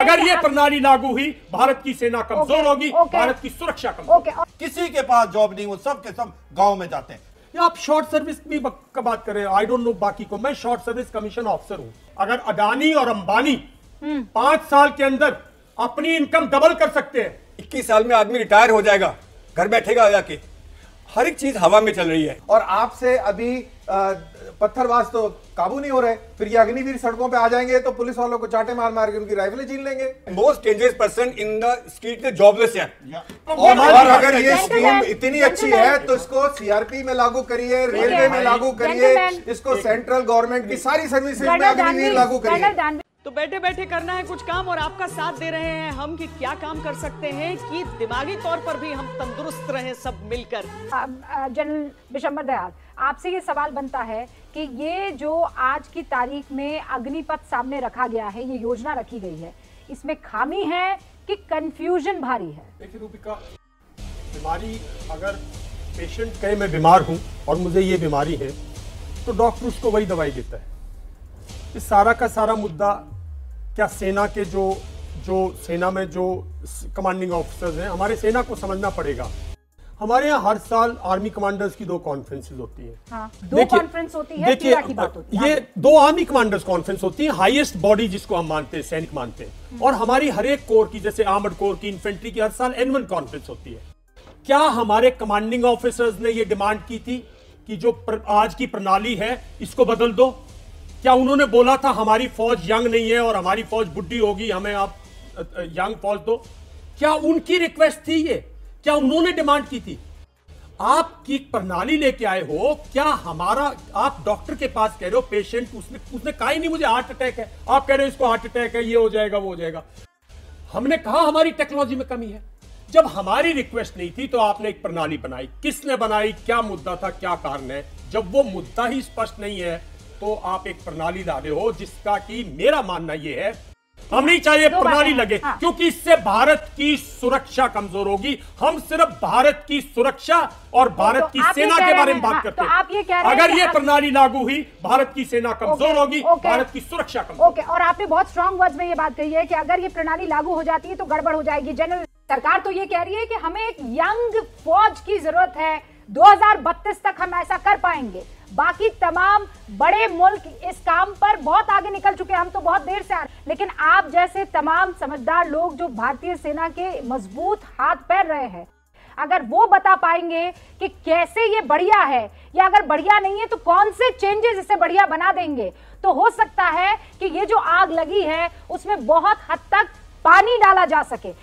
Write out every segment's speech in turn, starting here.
अगर ये प्रणाली लागू हुई, भारत की सेना कमजोर होगी, भारत की सुरक्षा कमजोर। किसी के पास जॉब नहीं, वो सब के सब गांव में जाते हैं। या आप शॉर्ट सर्विस की बात करें, आई डोंट नो बाकी को, मैं शॉर्ट सर्विस कमीशन ऑफिसर हूं। अगर अडानी और अंबानी 5 साल के अंदर अपनी इनकम डबल कर सकते हैं, 21 साल में आदमी रिटायर हो जाएगा, घर बैठेगा जाके, हर एक चीज हवा में चल रही है। और आपसे अभी पत्थरबाज तो काबू नहीं हो रहे, फिर ये अग्निवीर सड़कों पे आ जाएंगे तो पुलिस वालों को चाटे मार मार के उनकी राइफलें छीन लेंगे। Most dangerous person in the street के जॉबलेस है। और अगर ये स्कीम इतनी अच्छी है तो इसको सीआरपी में लागू करिए, रेलवे में लागू करिए, इसको सेंट्रल गवर्नमेंट की सारी सर्विसेज में अग्निवीर लागू करिए। तो बैठे बैठे करना है कुछ काम और आपका साथ दे रहे हैं हम कि क्या काम कर सकते हैं कि दिमागी तौर पर भी हम तंदुरुस्त रहें सब मिलकर। जनरल बिशंबर दयाल, आपसे ये सवाल बनता है कि ये जो आज की तारीख में अग्निपथ सामने रखा गया है, ये योजना रखी गई है, इसमें खामी है कि कंफ्यूजन भारी है? देखिए रूपिका, बीमारी अगर पेशेंट कहे मैं बीमार हूं और मुझे ये बीमारी है तो डॉक्टर उसको वही दवाई देता है। इस सारा का सारा मुद्दा क्या सेना के जो सेना में जो कमांडिंग ऑफिसर्स हैं, हमारे सेना को समझना पड़ेगा। हमारे यहाँ हर साल आर्मी कमांडर्स की 2 कॉन्फ्रेंसेस होती हैं। हाँ, 2 कॉन्फ्रेंस होती है, देखिए की बात होती है। ये 2 आर्मी कमांडर्स कॉन्फ्रेंस होती है, हाईएस्ट बॉडी जिसको हम मानते हैं, सैनिक मानते हैं। और हमारी हर एक कोर की, जैसे आर्मर्ड कोर की, इन्फेंट्री की, हर साल एनुअल कॉन्फ्रेंस होती है। क्या हमारे कमांडिंग ऑफिसर्स ने ये डिमांड की थी कि जो आज की प्रणाली है इसको बदल दो? क्या उन्होंने बोला था हमारी फौज यंग नहीं है और हमारी फौज बुढ़ी होगी, हमें आप यंग फौज दो? क्या उनकी रिक्वेस्ट थी ये? क्या उन्होंने डिमांड की थी? आपकी प्रणाली लेके आए हो, क्या हमारा, आप डॉक्टर के पास कह रहे हो पेशेंट, उसने कहा ही नहीं मुझे हार्ट अटैक है, आप कह रहे हो इसको हार्ट अटैक है, ये हो जाएगा वो हो जाएगा। हमने कहा हमारी टेक्नोलॉजी में कमी है। जब हमारी रिक्वेस्ट नहीं थी तो आपने एक प्रणाली बनाई। किसने बनाई, क्या मुद्दा था, क्या कारण है? जब वो मुद्दा ही स्पष्ट नहीं है तो आप एक प्रणाली ला रहे हो जिसका कि मेरा मानना यह है हम नहीं चाहिए प्रणाली लगे। हाँ। क्योंकि इससे भारत की सुरक्षा कमजोर होगी। हम सिर्फ भारत की सुरक्षा और भारत की सेना के बारे में बात करते हैं। आप ये कह रहे हैं अगर ये प्रणाली लागू हुई, भारत की सेना कमजोर होगी, भारत की सुरक्षा कमजोर। ओके, और आपने बहुत स्ट्रॉन्ग वर्ड्स में ये बात कही है कि अगर ये प्रणाली लागू हो जाती है तो गड़बड़ हो जाएगी। जनरल, सरकार तो ये कह रही है कि हमें एक यंग फौज की जरूरत है, 2032 तक हम ऐसा कर पाएंगे। बाकी तमाम बड़े मुल्क इस काम पर बहुत आगे निकल चुके हैं, हम तो बहुत देर से आ रहे हैं। लेकिन आप जैसे तमाम समझदार लोग जो भारतीय सेना के मजबूत हाथ पैर रहे हैं, अगर वो बता पाएंगे कि कैसे ये बढ़िया है या अगर बढ़िया नहीं है तो कौन से चेंजेस इसे बढ़िया बना देंगे, तो हो सकता है कि ये जो आग लगी है उसमें बहुत हद तक पानी डाला जा सके।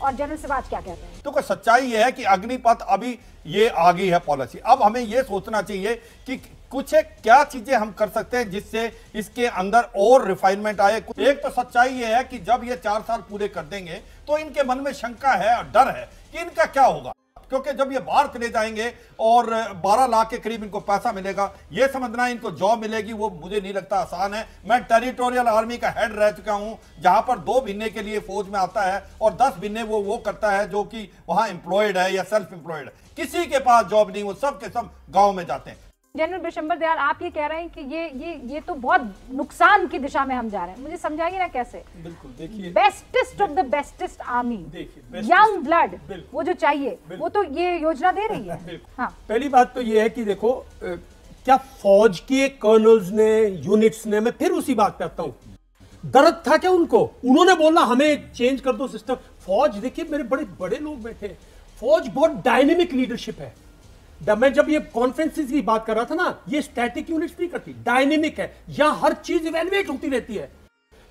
और जनरल सिवाज क्या कहते हैं? तो सच्चाई यह है कि अग्निपथ अभी ये आ गई है पॉलिसी। अब हमें यह सोचना चाहिए कि कुछ क्या चीजें हम कर सकते हैं जिससे इसके अंदर और रिफाइनमेंट आए। एक तो सच्चाई यह है कि जब ये 4 साल पूरे कर देंगे तो इनके मन में शंका है और डर है कि इनका क्या होगा, क्योंकि जब ये बाहर चले जाएंगे और 12 लाख के करीब इनको पैसा मिलेगा, ये समझना इनको जॉब मिलेगी, वो मुझे नहीं लगता आसान है। मैं टेरिटोरियल आर्मी का हेड रह चुका हूं, जहां पर 2 महीने के लिए फौज में आता है और 10 महीने वो करता है जो कि वहां एम्प्लॉयड है या सेल्फ एम्प्लॉयड है। किसी के पास जॉब नहीं, वो सब के सब गाँव में जाते हैं। जनरल बिशंबर दयाल, आप ये कह रहे हैं कि ये तो बहुत नुकसान की दिशा में हम जा रहे हैं। मुझे समझाइए ना कैसे? बिल्कुल, देखिए, bestest of the bestest army, young blood, वो जो चाहिए वो तो ये योजना दे रही है। हाँ। पहली बात तो ये है कि देखो, क्या फौज के कर्नल्स ने, यूनिट्स ने, मैं फिर उसी बात पे आता हूं, दर्द था क्या उनको? उन्होंने बोला हमें चेंज कर दो सिस्टम। फौज, देखिए मेरे बड़े बड़े लोग बैठे, फौज बहुत डायनेमिक लीडरशिप है। मैं जब ये कॉन्फ्रेंसेस की बात कर रहा था ना, ये स्टैटिक यूनिट्स नहीं करती, डायनेमिक है। यहां हर चीज इवैल्यूएट होती रहती है।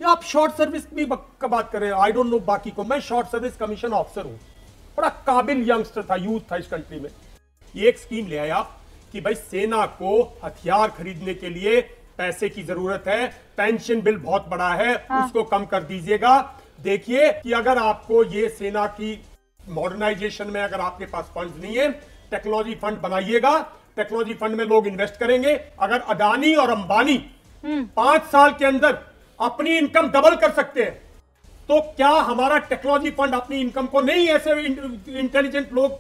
या आप शॉर्ट सर्विस की बात करें, आई डोंट नो बाकी को, मैं शॉर्ट सर्विस कमीशन ऑफिसर हूं। बड़ा काबिल यंगस्टर था, यूथ था इस कंट्री में। ये एक स्कीम ले आए आप कि भाई सेना को हथियार खरीदने के लिए पैसे की जरूरत है, पेंशन बिल बहुत बड़ा है, उसको कम कर दीजिएगा। देखिए कि अगर आपको ये सेना की मॉडर्नाइजेशन में अगर आपके पास फंड नहीं है, टेक्नोलॉजी फंड बनाइएगा, टेक्नोलॉजी फंड में लोग इन्वेस्ट करेंगे। अगर अडानी और अंबानी 5 साल के अंदर अपनी इनकम डबल कर सकते हैं तो क्या हमारा टेक्नोलॉजी फंड अपनी इनकम को नहीं, ऐसे इंटेलिजेंट लोग,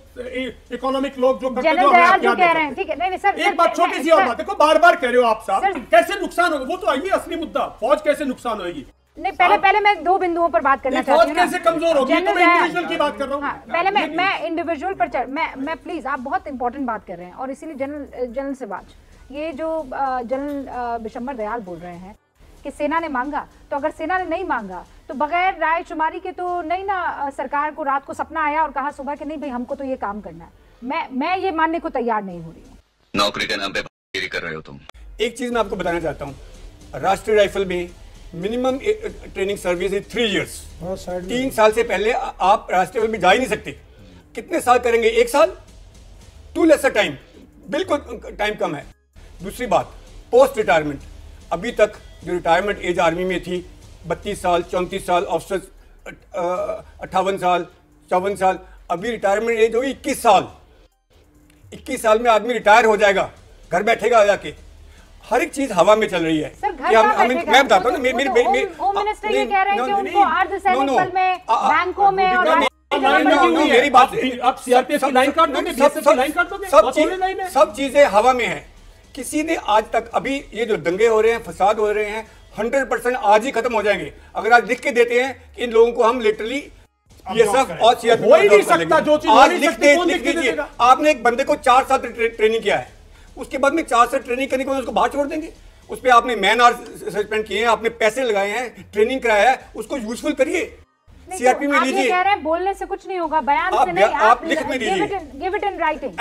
इकोनॉमिक लोग जो करते हैं, ठीक है। नहीं सर, एक बात छोटी सी और बात, देखो बार बार कह रहे हो आप साहब, कैसे नुकसान होगा, वो तो आइए असली मुद्दा, फौज कैसे नुकसान होगी। नहीं, पहले मैं दो बिंदुओं पर बात करना चाहती हूँ। कैसे कमजोर होगी? तो मैं इंडिविजुअल की बात कर रहा हूँ। हाँ, पहले मैं इंडिविजुअल पर मैं प्लीज, आप बहुत इंपॉर्टेंट बात कर रहे हैं और इसीलिए जनरल से बात, ये जो जनरल विशंबर दयाल बोल रहे हैं कि सेना ने मांगा, तो अगर सेना ने नहीं मांगा तो बगैर राय शुमारी के तो नहीं ना सरकार को रात को सपना आया और कहा सुबह कि नहीं भाई हमको तो ये काम करना है। मैं ये मानने को तैयार नहीं हो रही हूँ। नौकरी के नाम पे भागीदारी कर रहे हो तुम। एक चीज मैं आपको बताना चाहता हूँ, राष्ट्रीय राइफल में minimum training service is 3 years. 3 साल से पहले आप राष्ट्रीय राइफल में जा ही नहीं सकते। कितने साल करेंगे? 1 साल, टू लेसर टाइम, बिल्कुल टाइम कम है। दूसरी बात, पोस्ट रिटायरमेंट, अभी तक जो रिटायरमेंट एज आर्मी में थी 32 साल, 34 साल, ऑफिसर्स 58 साल, 54 साल, अभी रिटायरमेंट एज होगी 21 साल। 21 साल में आदमी रिटायर हो जाएगा, घर बैठेगा जाके। हर एक चीज हवा में चल रही है। सर, मैं बताता हूँ ना, होम मिनिस्टर ये कह रहे हैं कि उनको अर्धसैनिक बल में, बैंकों में और मेरी बात, आप सीआरपीएफ की लाइन काट दोगे, बीएसएफ की लाइन काट दोगे, सब चीजें हवा में है। किसी ने आज तक, अभी ये जो दंगे हो रहे हैं, फसाद हो रहे हैं, 100% आज ही खत्म हो जाएंगे अगर आज लिख के देते हैं कि इन लोगों को हम लिटरली ये सब और हो ही नहीं सकता। जो चीज आज लिख दीजिए। आपने एक बंदे को 4 साल ट्रेनिंग किया है, उसके बाद में 4 साल ट्रेनिंग करने के बाद उसको बाहर छोड़ देंगे? उस पर आपने मैन आवर सस्पेंड किए हैं, आपने पैसे लगाए हैं, ट्रेनिंग कराया है, उसको यूजफुल करिए, सीआरपी में लीजिए। कह रहे हैं बोलने से कुछ नहीं होगा, बयान से नहीं, आप लिख में लीजिए, गिव इट इन राइटिंग।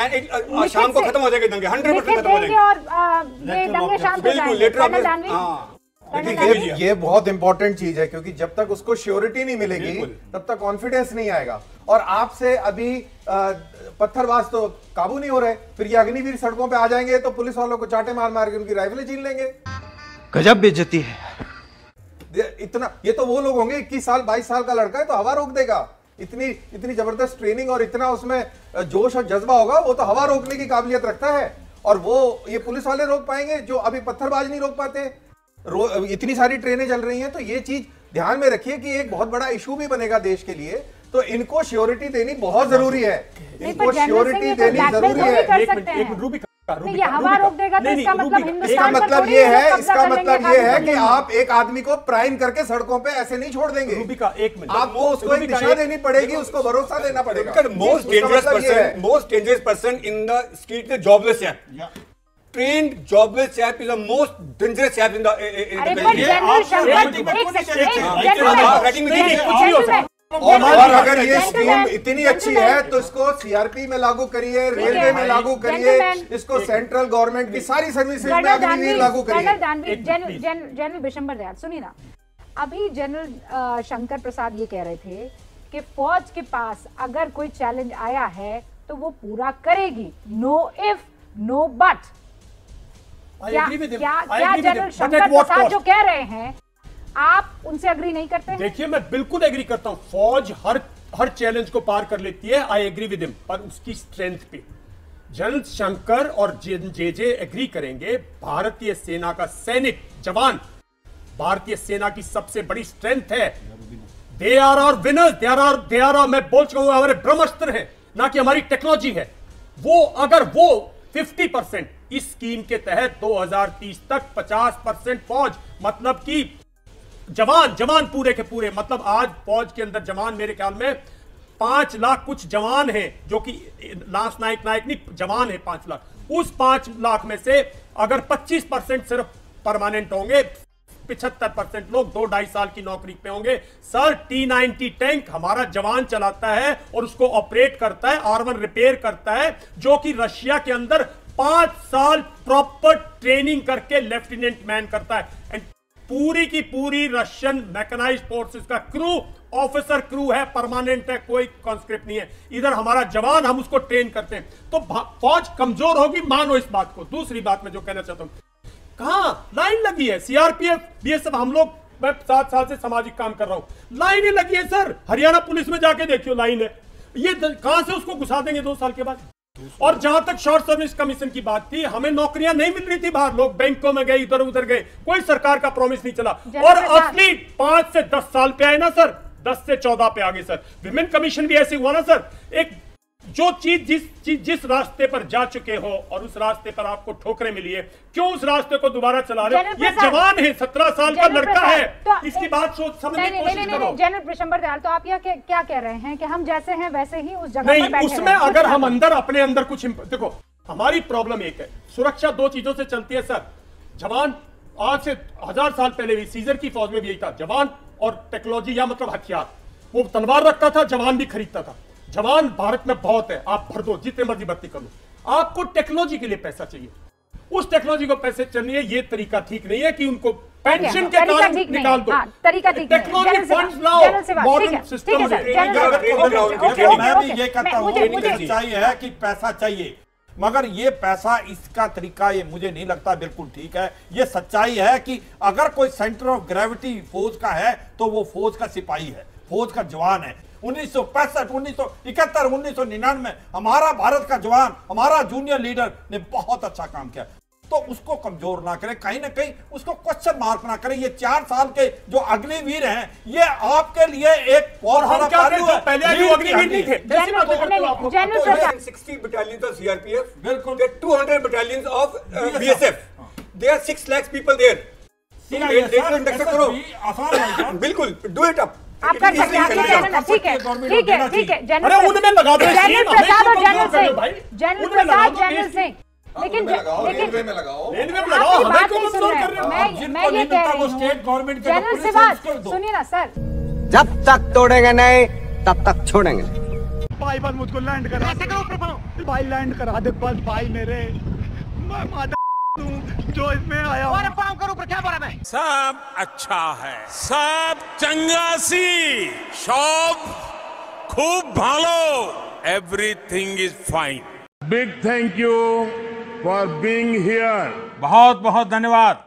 शाम को खत्म हो जाएगा दंगे, 100% खत्म हो जाएंगे और ये दंगे शांत हो जाएंगे। देखिए, ये बहुत इंपॉर्टेंट चीज है क्योंकि जब तक उसको श्योरिटी नहीं मिलेगी तब तक कॉन्फिडेंस नहीं आएगा। और आपसे अभी पत्थरबाज तो काबू नहीं हो रहे, फिर ये अग्निवीर सड़कों पे आ जाएंगे तो पुलिस वालों को चाटे मार मार के उनकी राइफलें छीन लेंगे। गजब बेइज्जती है। इतना, ये तो वो लोग होंगे 21 साल 22 साल का लड़का है तो हवा रोक देगा। इतनी जबरदस्त ट्रेनिंग और इतना उसमें जोश और जज्बा होगा, वो तो हवा रोकने की काबिलियत रखता है। और वो ये पुलिस वाले रोक पाएंगे जो अभी पत्थरबाज नहीं रोक पाते। इतनी सारी ट्रेनें चल रही हैं, तो ये चीज ध्यान में रखिए कि एक बहुत बड़ा इशू भी बनेगा देश के लिए। तो इनको श्योरिटी देनी बहुत जरूरी है, इनको श्योरिटी देनी जरूरी है। ये हवा रोक देगा तो इसका मतलब इसका मतलब ये है, इसका मतलब ये है कि आप एक आदमी को प्राइम करके सड़कों पे ऐसे नहीं छोड़ देंगे। रूबिका, एक मिनट, आपको उसको एक दिशा देनी पड़ेगी, उसको भरोसा देना पड़ेगा। Most dangerous person in the street is jobless chap. Trained jobless chap is the most dangerous chap in the और अगर ये स्कीम इतनी अच्छी है तो इसको सीआरपी में लागू करिए, रेलवे में लागू करिए, इसको सेंट्रल गवर्नमेंट की सारी सर्विसेज में अग्निवीर लागू करिए। जनरल विशंबर दयाल सुनिए ना, अभी जनरल शंकर प्रसाद ये कह रहे थे कि फौज के पास अगर कोई चैलेंज आया है तो वो पूरा करेगी, नो इफ नो बट। क्या जनरल शंकर प्रसाद जो कह रहे हैं आप उनसे एग्री नहीं करते? देखिए, मैं बिल्कुल एग्री करता हूं, फौज हर चैलेंज को पार कर लेती है, आई एग्री विद हिम, पर उसकी स्ट्रेंथ पे जनरल शंकर और जे एग्री करेंगे। भारतीय सेना का सैनिक जवान भारतीय सेना की सबसे बड़ी स्ट्रेंथ है। They are our winners, they are मैं बोल चुका हूं, हमारे ब्रह्मास्त्र है, ना कि हमारी टेक्नोलॉजी है। वो अगर वो 50% इस स्कीम के तहत 2030 तक 50% फौज, मतलब कि जवान पूरे के पूरे, मतलब आज फौज के अंदर जवान मेरे ख्याल में 5 लाख कुछ जवान हैं, जो कि लांस नायक नहीं, जवान है 5 लाख। उस 5 लाख में से अगर 25% सिर्फ परमानेंट होंगे, 75% लोग 2-2.5 साल की नौकरी पे होंगे। सर, T-90 टैंक हमारा जवान चलाता है और उसको ऑपरेट करता है, R1 रिपेयर करता है, जो कि रशिया के अंदर 5 साल प्रॉपर ट्रेनिंग करके लेफ्टिनेंट मैन करता है। एंड पूरी की पूरी रशियन मैकेनाइज्ड फोर्सेस का क्रू, ऑफिसर क्रू है, परमानेंट है, कोई कॉन्स्क्रिप्ट नहीं है। इधर हमारा जवान, हम उसको ट्रेन करते हैं। तो फौज कमजोर होगी, मानो इस बात को। दूसरी बात मैं जो कहना चाहता हूं, कहां लाइन लगी है? सीआरपीएफ, बीएसएफ, हम लोग, मैं 7 साल से सामाजिक काम कर रहा हूं, लाइन ही लगी है सर। हरियाणा पुलिस में जाके देखियो, लाइन है। ये कहां से उसको घुसा देंगे 2 साल के बाद? और जहां तक शॉर्ट सर्विस कमीशन की बात थी, हमें नौकरियां नहीं मिल रही थी बाहर, लोग बैंकों में गए, इधर उधर गए, कोई सरकार का प्रॉमिस नहीं चला। और असली 5 से 10 साल पे आए ना सर, 10 से 14 पे आ गए सर। विमेन कमीशन भी ऐसे हुआ ना सर, एक जो जिस रास्ते पर जा चुके हो और उस रास्ते पर आपको ठोकरें मिली है, क्यों उस रास्ते को दोबारा चला रहे हो? ये जवान है, 17 साल का लड़का है, इसकी बात समझने की कोशिश करो। जनरल विशंबर दयाल, तो आप क्या कह रहे हैं कि हम जैसे हैं वैसे ही उस जगह पर बैठे नहीं, उसमें अगर हम अपने अंदर कुछ देखो, हमारी प्रॉब्लम एक है, सुरक्षा दो चीजों से चलती है सर। जवान आज से 1000 साल पहले भी सीजर की फौज में भी यही था, जवान और टेक्नोलॉजी, या मतलब हथियार। वो तलवार रखता था, जवान भी खरीदता था। जवान भारत में बहुत है, आप भर दो, जितने मर्जी भर्ती कर लो। आपको टेक्नोलॉजी के लिए पैसा चाहिए, उस टेक्नोलॉजी को पैसे चाहिए। ये तरीका ठीक नहीं है कि उनको पेंशन के कारण निकाल दो। तरीका ठीक नहीं, टेक्नोलॉजी फंड्स लाओ, मॉडर्न सिस्टम में। मैं भी ये कहता हूँ, सच्चाई है कि पैसा चाहिए, मगर ये पैसा, इसका तरीका ये मुझे नहीं लगता बिल्कुल ठीक है। ये सच्चाई है कि अगर कोई सेंटर ऑफ ग्रेविटी फौज का है तो वो फौज का सिपाही है, फौज का जवान है। 1965, 1971, 1999 हमारा भारत का जवान, हमारा जूनियर लीडर ने बहुत अच्छा काम किया, तो उसको कमजोर ना करें, कहीं ना कहीं उसको क्वेश्चन मार्क ना करें। ये 4 साल के जो अग्निवीर हैं, ये आपके लिए एक बहुत बड़ा पहलू है। पहले अग्निवीर नहीं थे, 60 battalions of CRPF, बिल्कुल, 200 battalions of BSF, there are 6 lakhs people there. बिल्कुल, do it up. आप कर सकते हैं, ठीक है, अरे उनमें लगा दो, जनरल प्रसाद और जनरल सिंह, लेकिन रेलवे में लगाओ, आपकी बात नहीं सुन रहे हैं। मैं ये कह रही हूँ, जनरल सिवाज सुनिए ना सर, जब तक तोड़ेंगे नहीं तब तक छोड़ेंगे। भाई बस मुझको लैंड करा, भाई लैंड करा दे बस भाई मेरे, मैं माता जो इसमें आया हूँ। पाँव करो पर क्या बोला मैं? सब अच्छा है, सब चंगासी, शौक खूब भालो, everything is fine. Big thank you for being here. बहुत बहुत धन्यवाद।